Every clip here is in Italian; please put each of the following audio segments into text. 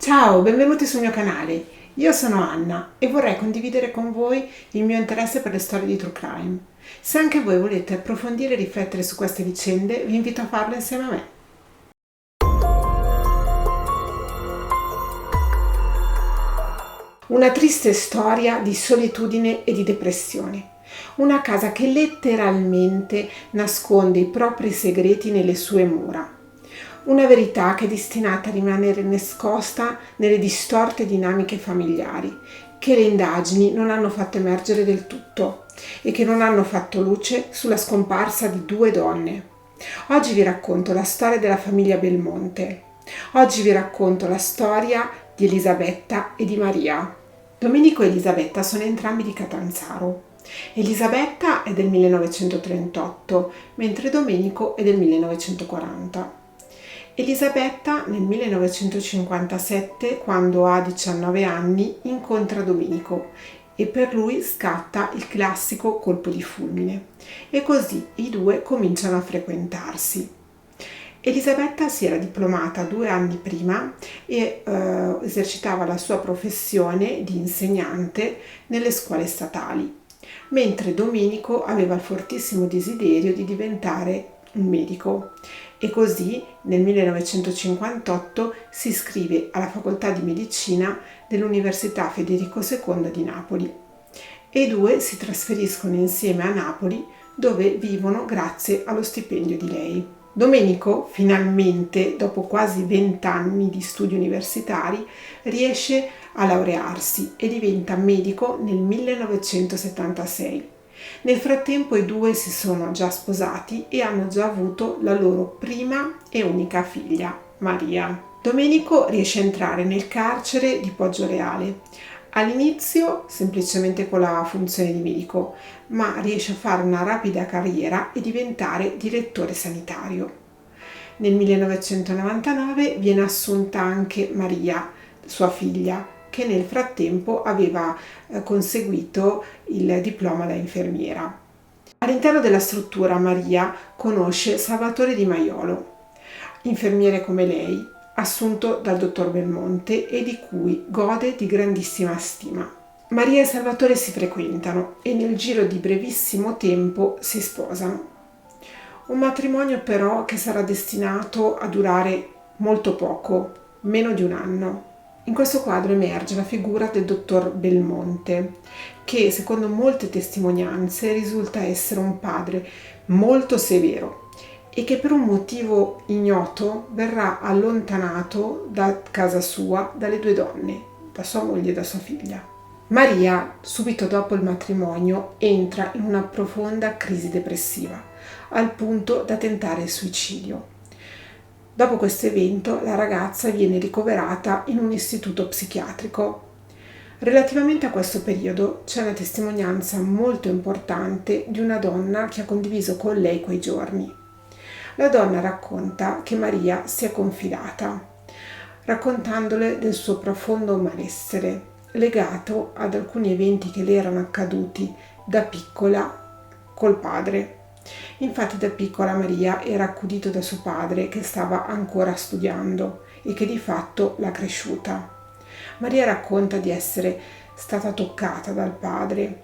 Ciao, benvenuti sul mio canale. Io sono Anna e vorrei condividere con voi il mio interesse per le storie di True Crime. Se anche voi volete approfondire e riflettere su queste vicende, vi invito a farlo insieme a me. Una triste storia di solitudine e di depressione. Una casa che letteralmente nasconde i propri segreti nelle sue mura. Una verità che è destinata a rimanere nascosta nelle distorte dinamiche familiari, che le indagini non hanno fatto emergere del tutto e che non hanno fatto luce sulla scomparsa di due donne. Oggi vi racconto la storia della famiglia Belmonte. Oggi vi racconto la storia di Elisabetta e di Maria. Domenico e Elisabetta sono entrambi di Catanzaro. Elisabetta è del 1938, mentre Domenico è del 1940. Elisabetta nel 1957, quando ha 19 anni, incontra Domenico e per lui scatta il classico colpo di fulmine e così i due cominciano a frequentarsi. Elisabetta si era diplomata 2 anni prima e esercitava la sua professione di insegnante nelle scuole statali, mentre Domenico aveva il fortissimo desiderio di diventare un medico e così nel 1958 si iscrive alla facoltà di medicina dell'Università Federico II di Napoli e i due si trasferiscono insieme a Napoli, dove vivono grazie allo stipendio di lei. Domenico, finalmente, dopo quasi 20 anni di studi universitari, riesce a laurearsi e diventa medico nel 1976. Nel frattempo i due si sono già sposati e hanno già avuto la loro prima e unica figlia, Maria. Domenico riesce a entrare nel carcere di Poggioreale. All'inizio semplicemente con la funzione di medico, ma riesce a fare una rapida carriera e diventare direttore sanitario. Nel 1999 viene assunta anche Maria, sua figlia, che nel frattempo aveva conseguito il diploma da infermiera. All'interno della struttura Maria conosce Salvatore Di Maiolo, infermiere come lei, assunto dal dottor Belmonte e di cui gode di grandissima stima. Maria e Salvatore si frequentano e nel giro di brevissimo tempo si sposano. Un matrimonio però che sarà destinato a durare molto poco, meno di un anno. In questo quadro emerge la figura del dottor Belmonte, che secondo molte testimonianze risulta essere un padre molto severo e che per un motivo ignoto verrà allontanato da casa sua dalle due donne, da sua moglie e da sua figlia. Maria, subito dopo il matrimonio, entra in una profonda crisi depressiva, al punto da tentare il suicidio. Dopo questo evento, la ragazza viene ricoverata in un istituto psichiatrico. Relativamente a questo periodo c'è una testimonianza molto importante di una donna che ha condiviso con lei quei giorni. La donna racconta che Maria si è confidata, raccontandole del suo profondo malessere legato ad alcuni eventi che le erano accaduti da piccola col padre. Infatti da piccola Maria era accudita da suo padre che stava ancora studiando e che di fatto l'ha cresciuta. Maria racconta di essere stata toccata dal padre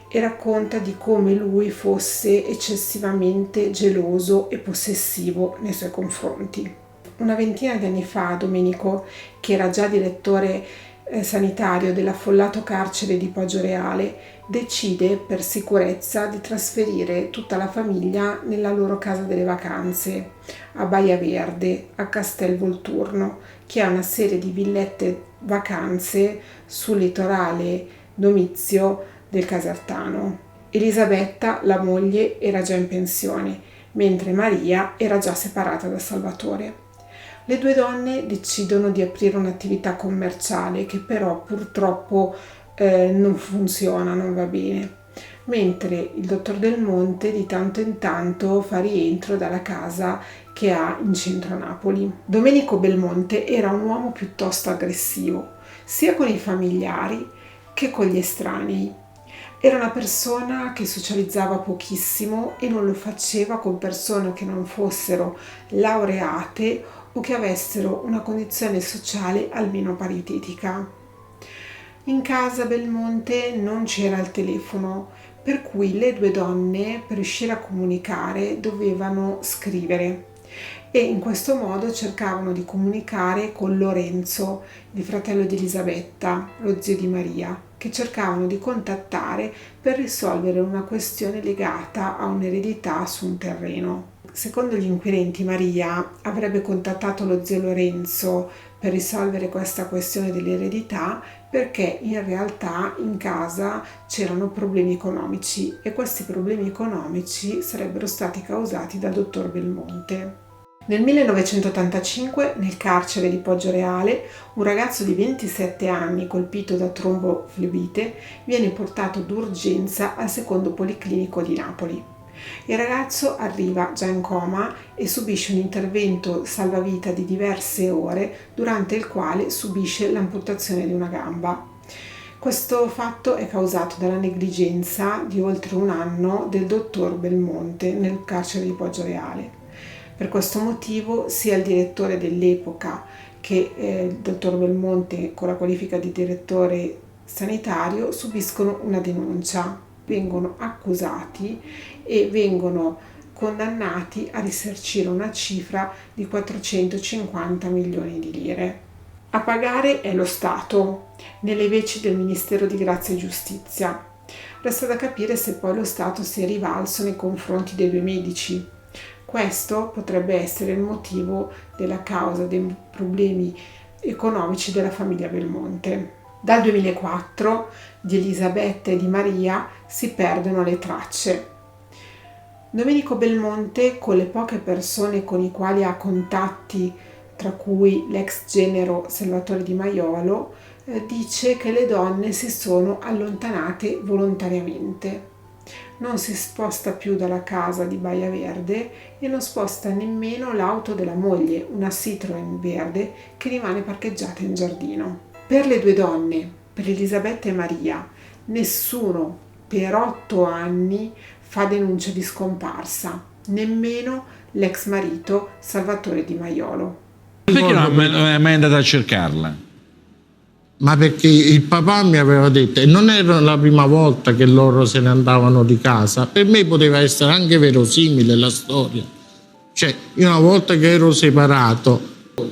e racconta di come lui fosse eccessivamente geloso e possessivo nei suoi confronti. Una ventina di anni fa Domenico, che era già direttore sanitario dell'affollato carcere di Poggioreale, decide per sicurezza di trasferire tutta la famiglia nella loro casa delle vacanze a Baia Verde, a Castel Volturno, che ha una serie di villette vacanze sul litorale domizio del Casertano. Elisabetta, la moglie, era già in pensione, mentre Maria era già separata da Salvatore. Le due donne decidono di aprire un'attività commerciale che però purtroppo non funziona, non va bene, mentre il dottor Del Monte di tanto in tanto fa rientro dalla casa che ha in centro a Napoli. Domenico Belmonte era un uomo piuttosto aggressivo, sia con i familiari che con gli estranei. Era una persona che socializzava pochissimo e non lo faceva con persone che non fossero laureate o che avessero una condizione sociale almeno paritetica. In casa Belmonte non c'era il telefono, per cui le due donne, per riuscire a comunicare, dovevano scrivere e in questo modo cercavano di comunicare con Lorenzo, il fratello di Elisabetta, lo zio di Maria, che cercavano di contattare per risolvere una questione legata a un'eredità su un terreno. Secondo gli inquirenti, Maria avrebbe contattato lo zio Lorenzo per risolvere questa questione dell'eredità perché in realtà in casa c'erano problemi economici e questi problemi economici sarebbero stati causati dal dottor Belmonte. Nel 1985, nel carcere di Poggioreale, un ragazzo di 27 anni colpito da tromboflebite viene portato d'urgenza al secondo policlinico di Napoli. Il ragazzo arriva già in coma e subisce un intervento salvavita di diverse ore, durante il quale subisce l'amputazione di una gamba. Questo fatto è causato dalla negligenza di oltre un anno del dottor Belmonte nel carcere di Poggioreale. Per questo motivo sia il direttore dell'epoca che il dottor Belmonte, con la qualifica di direttore sanitario, subiscono una denuncia. Vengono accusati e vengono condannati a risarcire una cifra di 450 milioni di lire. A pagare è lo Stato, nelle veci del Ministero di Grazia e Giustizia. Resta da capire se poi lo Stato si è rivalso nei confronti dei due medici. Questo potrebbe essere il motivo della causa dei problemi economici della famiglia Belmonte. Dal 2004 di Elisabetta e di Maria si perdono le tracce. Domenico Belmonte, con le poche persone con i quali ha contatti, tra cui l'ex genero Salvatore Di Maiolo, dice che le donne si sono allontanate volontariamente. Non si sposta più dalla casa di Baia Verde e non sposta nemmeno l'auto della moglie, una Citroen verde che rimane parcheggiata in giardino. Per le due donne, per Elisabetta e Maria, nessuno per 8 anni fa denuncia di scomparsa, nemmeno l'ex marito Salvatore Di Maiolo. Perché non è mai andata a cercarla? Ma perché il papà mi aveva detto, e non era la prima volta che loro se ne andavano di casa, per me poteva essere anche verosimile la storia. Cioè, io una volta che ero separato,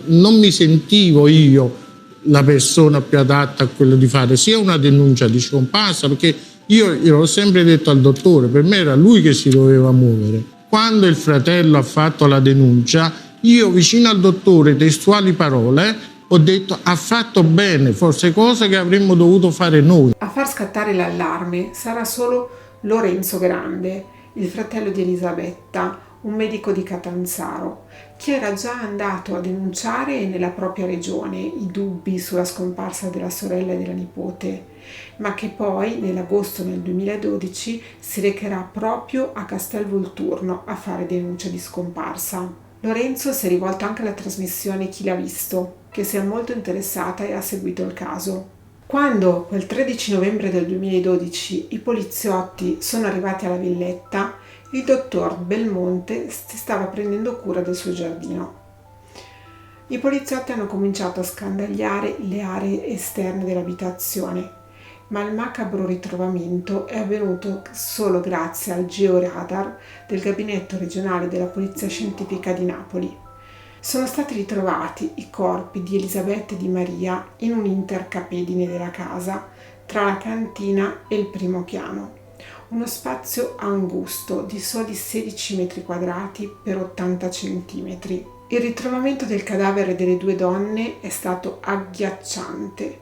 non mi sentivo io la persona più adatta a quello di fare sia una denuncia di scomparsa, perché io gliel'ho sempre detto al dottore, per me era lui che si doveva muovere. Quando il fratello ha fatto la denuncia, io vicino al dottore, testuali parole, ho detto ha fatto bene, forse cosa che avremmo dovuto fare noi. A far scattare l'allarme sarà solo Lorenzo Grande, il fratello di Elisabetta, un medico di Catanzaro, che era già andato a denunciare nella propria regione i dubbi sulla scomparsa della sorella e della nipote, ma che poi nell'agosto del 2012 si recherà proprio a Castelvolturno a fare denuncia di scomparsa. Lorenzo si è rivolto anche alla trasmissione Chi l'ha visto, che si è molto interessata e ha seguito il caso. Quando, quel 13 novembre del 2012, i poliziotti sono arrivati alla villetta, il dottor Belmonte si stava prendendo cura del suo giardino. I poliziotti hanno cominciato a scandagliare le aree esterne dell'abitazione, ma il macabro ritrovamento è avvenuto solo grazie al georadar del Gabinetto regionale della Polizia Scientifica di Napoli. Sono stati ritrovati i corpi di Elisabetta e di Maria in un intercapedine della casa, tra la cantina e il primo piano. Uno spazio angusto di soli 16 metri quadrati per 80 centimetri. Il ritrovamento del cadavere delle due donne è stato agghiacciante.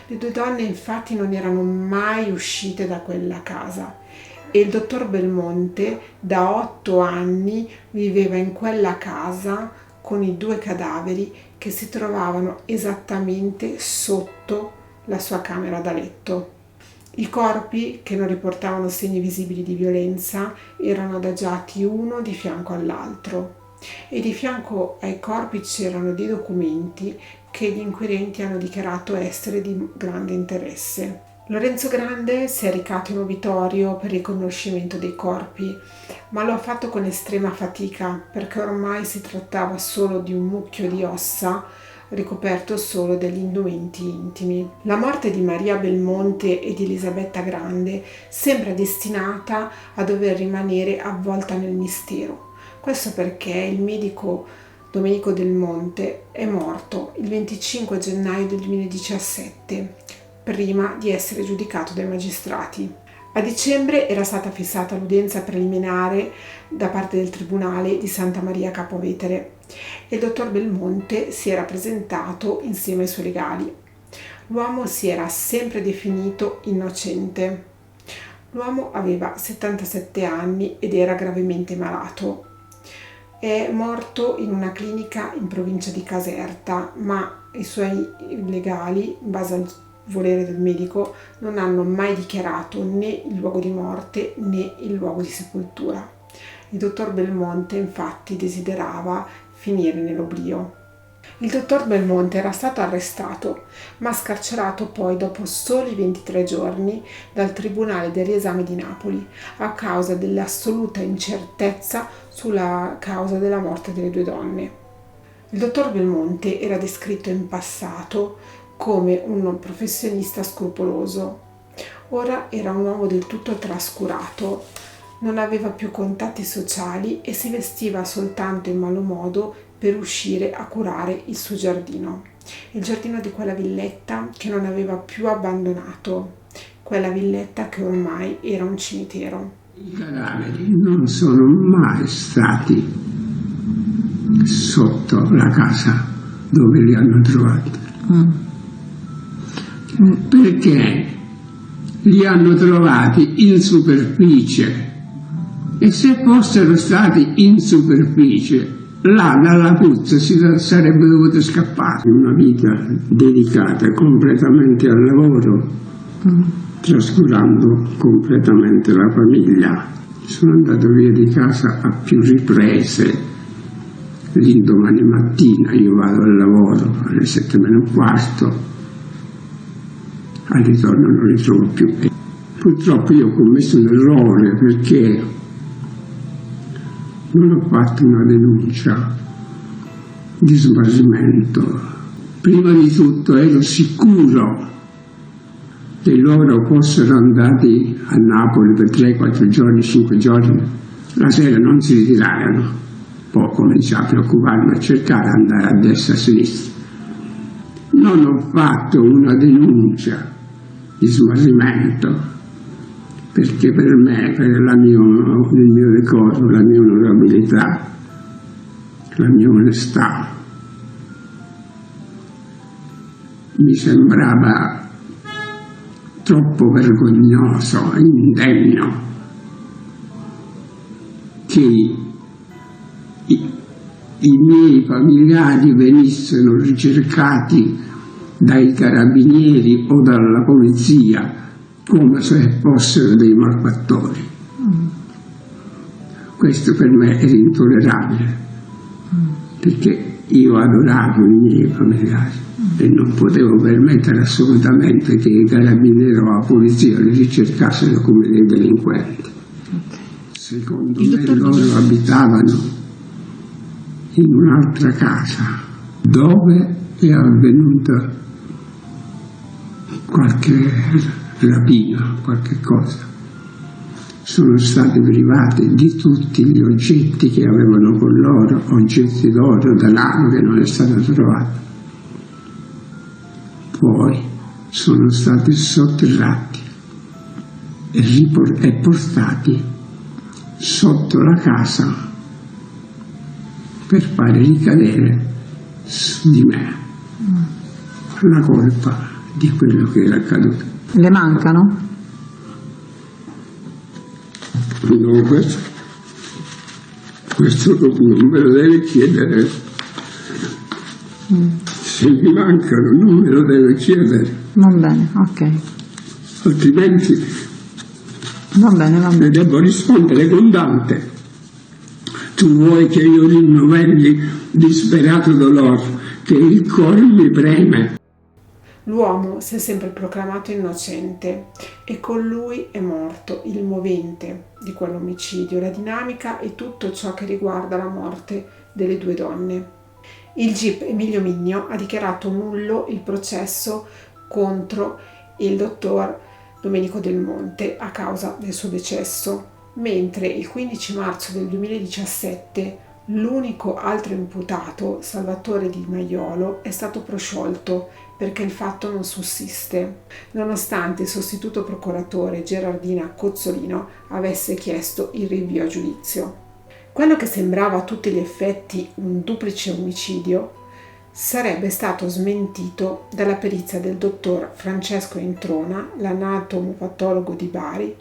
Le due donne infatti non erano mai uscite da quella casa e il dottor Belmonte da 8 anni viveva in quella casa con i due cadaveri che si trovavano esattamente sotto la sua camera da letto. I corpi, che non riportavano segni visibili di violenza, erano adagiati uno di fianco all'altro e di fianco ai corpi c'erano dei documenti che gli inquirenti hanno dichiarato essere di grande interesse. Lorenzo Grande si è recato in obitorio per il riconoscimento dei corpi, ma lo ha fatto con estrema fatica perché ormai si trattava solo di un mucchio di ossa ricoperto solo degli indumenti intimi. La morte di Maria Belmonte e di Elisabetta Grande sembra destinata a dover rimanere avvolta nel mistero. Questo perché il medico Domenico Del Monte è morto il 25 gennaio del 2017, prima di essere giudicato dai magistrati. A dicembre era stata fissata l'udienza preliminare da parte del Tribunale di Santa Maria Capua Vetere e il dottor Belmonte si era presentato insieme ai suoi legali. L'uomo si era sempre definito innocente. L'uomo aveva 77 anni ed era gravemente malato. È morto in una clinica in provincia di Caserta, ma i suoi legali, in base al volere del medico, non hanno mai dichiarato né il luogo di morte né il luogo di sepoltura. Il dottor Belmonte infatti desiderava finire nell'oblio. Il dottor Belmonte era stato arrestato, ma scarcerato poi dopo soli 23 giorni dal Tribunale del Riesame di Napoli a causa dell'assoluta incertezza sulla causa della morte delle due donne. Il dottor Belmonte era descritto in passato come un professionista scrupoloso. Ora era un uomo del tutto trascurato, non aveva più contatti sociali e si vestiva soltanto in malo modo per uscire a curare il suo giardino, il giardino di quella villetta che non aveva più abbandonato, quella villetta che ormai era un cimitero. I cadaveri non sono mai stati sotto la casa dove li hanno trovati. Perché li hanno trovati in superficie, e se fossero stati in superficie là dalla puzza si sarebbe dovuto scappare. Una vita dedicata completamente al lavoro, trascurando completamente la famiglia. Sono andato via di casa a più riprese. L'indomani mattina io vado al lavoro alle 7:15, al ritorno non li trovo più. Purtroppo io ho commesso un errore perché non ho fatto una denuncia di smarrimento. Prima di tutto ero sicuro che loro fossero andati a Napoli per 3-4 giorni, 5 giorni, la sera non si ritirarono. Poi cominciai a preoccuparmi, a cercare, andare a destra e a sinistra. Non ho fatto una denuncia di smarrimento perché per me, per il mio decoro, la mia onorabilità, la mia onestà, mi sembrava troppo vergognoso, indegno che i miei familiari venissero ricercati dai carabinieri o dalla polizia come se fossero dei malfattori. Questo per me era intollerabile, perché io adoravo i miei familiari e non potevo permettere assolutamente che i carabinieri o la polizia li ricercassero come dei delinquenti. Secondo me loro abitavano in un'altra casa dove è avvenuta qualche rapina, qualche cosa. Sono stati privati di tutti gli oggetti che avevano con loro, oggetti d'oro, denaro che non è stato trovato. Poi sono stati sotterrati e portati sotto la casa per fare ricadere su di me la colpa di quello che era accaduto. Le mancano? No, questo non me lo deve chiedere. Se mi mancano non me lo deve chiedere. Va bene, ok. Altrimenti Va bene. ne devo rispondere con Dante. Tu vuoi che io rinnovelli disperato dolore, che il cuore mi preme. L'uomo si è sempre proclamato innocente e con lui è morto il movente di quell'omicidio, la dinamica e tutto ciò che riguarda la morte delle due donne. Il GIP Emilio Migno ha dichiarato nullo il processo contro il dottor Domenico Del Monte a causa del suo decesso, mentre il 15 marzo del 2017 l'unico altro imputato, Salvatore Di Maiolo, è stato prosciolto perché il fatto non sussiste, nonostante il sostituto procuratore Gerardina Cozzolino avesse chiesto il rinvio a giudizio. Quello che sembrava a tutti gli effetti un duplice omicidio sarebbe stato smentito dalla perizia del dottor Francesco Introna, l'anatomopatologo di Bari,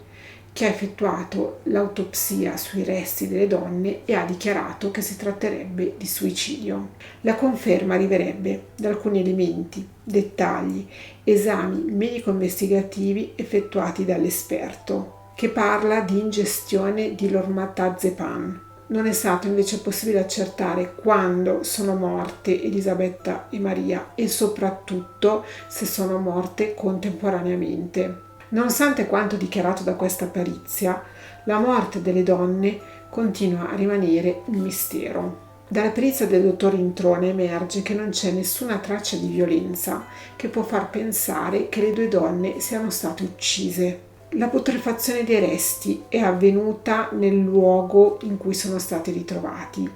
che ha effettuato l'autopsia sui resti delle donne e ha dichiarato che si tratterebbe di suicidio. La conferma arriverebbe da alcuni elementi, dettagli, esami medico-investigativi effettuati dall'esperto, che parla di ingestione di lormatazepam. Non è stato invece possibile accertare quando sono morte Elisabetta e Maria e soprattutto se sono morte contemporaneamente. Nonostante quanto dichiarato da questa perizia, la morte delle donne continua a rimanere un mistero. Dalla perizia del dottor Introna emerge che non c'è nessuna traccia di violenza che può far pensare che le due donne siano state uccise. La putrefazione dei resti è avvenuta nel luogo in cui sono stati ritrovati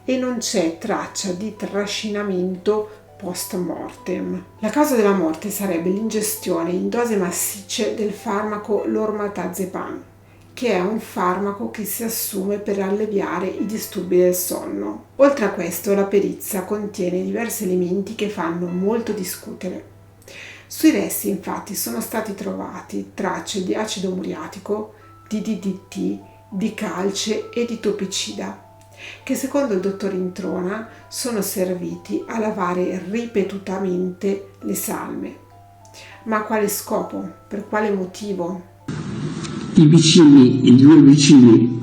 e non c'è traccia di trascinamento post mortem. La causa della morte sarebbe l'ingestione in dosi massicce del farmaco lormatazepam, che è un farmaco che si assume per alleviare i disturbi del sonno. Oltre a questo, la perizia contiene diversi elementi che fanno molto discutere. Sui resti infatti sono stati trovati tracce di acido muriatico, di DDT, di calce e di topicida, che secondo il dottor Introna sono serviti a lavare ripetutamente le salme. Ma a quale scopo? Per quale motivo? I due vicini,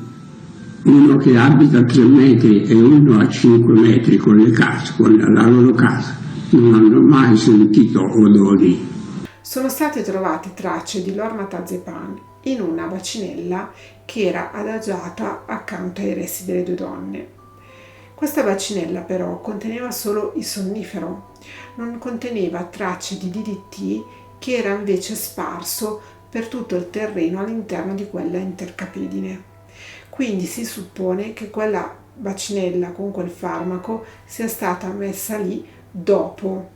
uno che abita a 3 metri e uno a 5 metri con la loro casa, non hanno mai sentito odori. Sono state trovate tracce di lormatazepam in una bacinella che era adagiata accanto ai resti delle due donne. Questa bacinella però conteneva solo il sonnifero, non conteneva tracce di DDT che era invece sparso per tutto il terreno all'interno di quella intercapedine. Quindi si suppone che quella bacinella con quel farmaco sia stata messa lì dopo.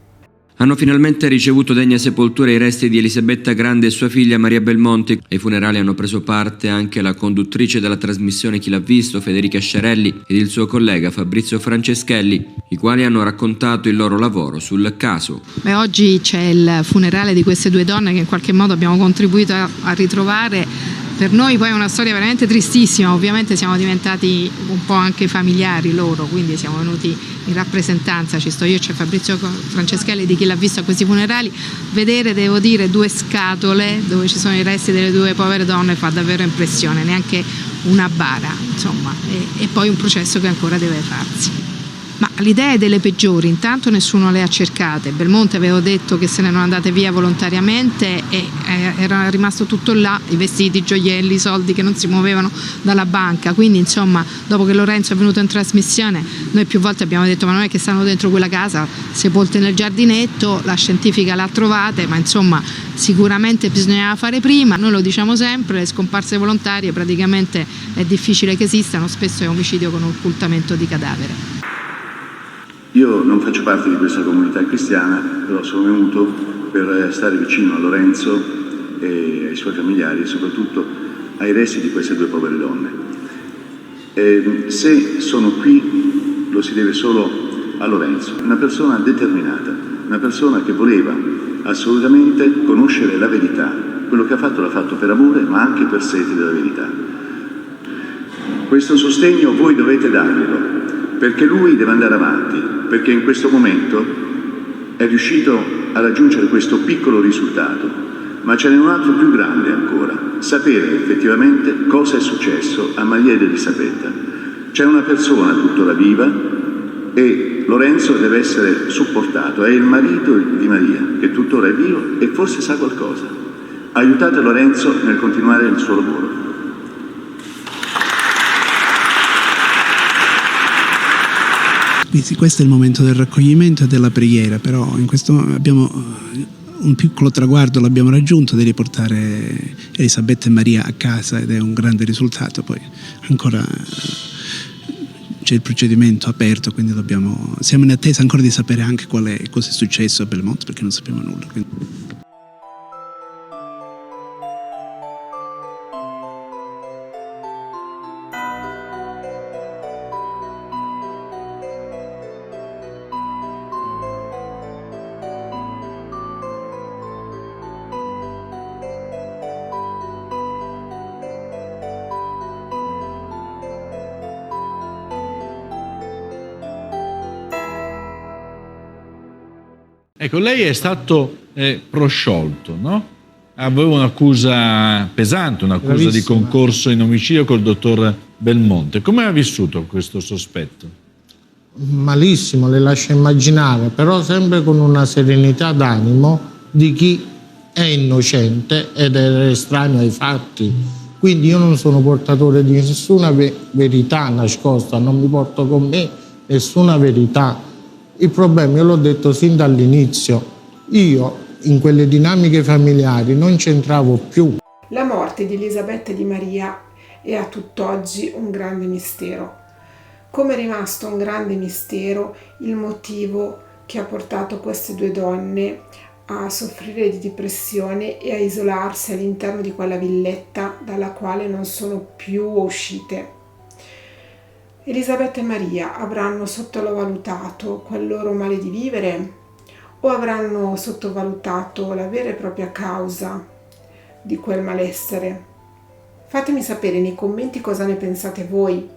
Hanno finalmente ricevuto degna sepoltura i resti di Elisabetta Grande e sua figlia Maria Belmonte. Ai funerali hanno preso parte anche la conduttrice della trasmissione Chi l'ha visto, Federica Sciarelli, ed il suo collega Fabrizio Franceschelli, i quali hanno raccontato il loro lavoro sul caso. Oggi c'è il funerale di queste due donne che in qualche modo abbiamo contribuito a ritrovare. Per noi poi è una storia veramente tristissima, ovviamente siamo diventati un po' anche familiari loro, quindi siamo venuti in rappresentanza, ci sto io, c'è Fabrizio Franceschelli di Chi l'ha visto a questi funerali. Vedere, devo dire, 2 scatole dove ci sono i resti delle 2 povere donne fa davvero impressione, neanche una bara, insomma, e poi un processo che ancora deve farsi. Ma l'idea è delle peggiori, intanto nessuno le ha cercate. Belmonte aveva detto che se ne erano andate via volontariamente e era rimasto tutto là, i vestiti, i gioielli, i soldi che non si muovevano dalla banca, quindi insomma dopo che Lorenzo è venuto in trasmissione noi più volte abbiamo detto ma non è che stanno dentro quella casa sepolte nel giardinetto, la scientifica l'ha trovate, ma insomma sicuramente bisognava fare prima, noi lo diciamo sempre, le scomparse volontarie praticamente è difficile che esistano, spesso è omicidio con occultamento di cadavere. Io non faccio parte di questa comunità cristiana, però sono venuto per stare vicino a Lorenzo e ai suoi familiari e soprattutto ai resti di queste 2 povere donne. Se sono qui lo si deve solo a Lorenzo, una persona determinata, una persona che voleva assolutamente conoscere la verità. Quello che ha fatto l'ha fatto per amore ma anche per sete della verità. Questo sostegno voi dovete darglielo, perché lui deve andare avanti, perché in questo momento è riuscito a raggiungere questo piccolo risultato, ma ce n'è un altro più grande ancora, sapere effettivamente cosa è successo a Maria ed Elisabetta. C'è una persona tuttora viva e Lorenzo deve essere supportato, è il marito di Maria, che tuttora è vivo e forse sa qualcosa. Aiutate Lorenzo nel continuare il suo lavoro. Questo è il momento del raccoglimento e della preghiera, però in questo abbiamo un piccolo traguardo, l'abbiamo raggiunto, di riportare Elisabetta e Maria a casa, ed è un grande risultato. Poi ancora c'è il procedimento aperto, quindi siamo in attesa ancora di sapere anche cosa è successo a Belmonte, perché non sappiamo nulla. Ecco, lei è stato prosciolto, no? Aveva un'accusa pesante, un'accusa Bravissima. di concorso in omicidio col dottor Belmonte. Come ha vissuto questo sospetto? Malissimo, le lascia immaginare, però sempre con una serenità d'animo di chi è innocente ed è estraneo ai fatti. Quindi io non sono portatore di nessuna verità nascosta, non mi porto con me nessuna verità. Il problema, io l'ho detto sin dall'inizio, io in quelle dinamiche familiari non c'entravo più. La morte di Elisabetta e di Maria è a tutt'oggi un grande mistero. Come è rimasto un grande mistero il motivo che ha portato queste due donne a soffrire di depressione e a isolarsi all'interno di quella villetta dalla quale non sono più uscite. Elisabetta e Maria avranno sottovalutato quel loro male di vivere o avranno sottovalutato la vera e propria causa di quel malessere? Fatemi sapere nei commenti cosa ne pensate voi,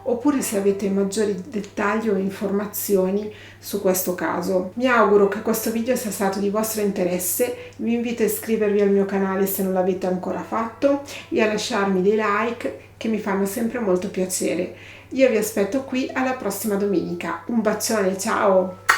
oppure se avete maggiori dettagli o informazioni su questo caso. Mi auguro che questo video sia stato di vostro interesse, vi invito a iscrivervi al mio canale se non l'avete ancora fatto e a lasciarmi dei like che mi fanno sempre molto piacere. Io vi aspetto qui alla prossima domenica. Un bacione, ciao!